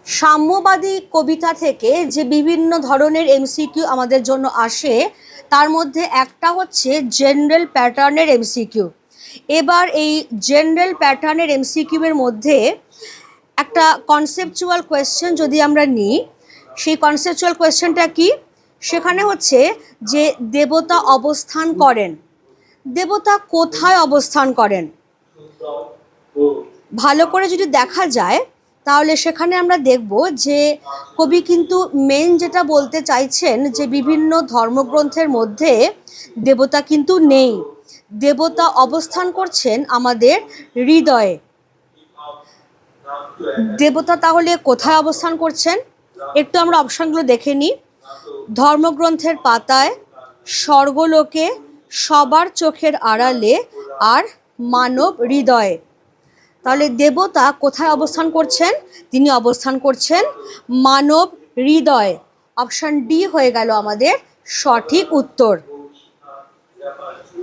সাম্যবাদী কবিতা থেকে যে বিভিন্ন ধরনের এমসিকিউ আমাদের জন্য আসে তার মধ্যে একটা হচ্ছে জেনারেল প্যাটার্নের এমসিকিউ। এবার এই জেনারেল প্যাটার্নের এমসিকিউ এর মধ্যে একটা কনসেপচুয়াল কোয়েশ্চেন যদি আমরা নিই, সেই কনসেপচুয়াল কোয়েশ্চেনটা কি? সেখানে হচ্ছে যে দেবতা অবস্থান করেন, দেবতা কোথায় অবস্থান করেন? ভালো করে যদি দেখা যায় তাহলে সেখানে আমরা দেখব যে কবি কিন্তু মেন যেটা বলতে চাইছেন যে বিভিন্ন ধর্মগ্রন্থের মধ্যে দেবতা কিন্তু নেই, দেবতা অবস্থান করছেন আমাদের হৃদয়ে। দেবতা তাহলে কোথায় অবস্থান করছেন? একটু আমরা অপশনগুলো দেখে নিই। ধর্মগ্রন্থের পাতায়, স্বর্গলোকে, সবার চোখের আড়ালে, আর মানব হৃদয়ে। তাহলে দেবতা কোথায় অবস্থান করছেন? তিনি অবস্থান করছেন মানব হৃদয়ে। অপশন ডি হয়ে গেল আমাদের সঠিক উত্তর।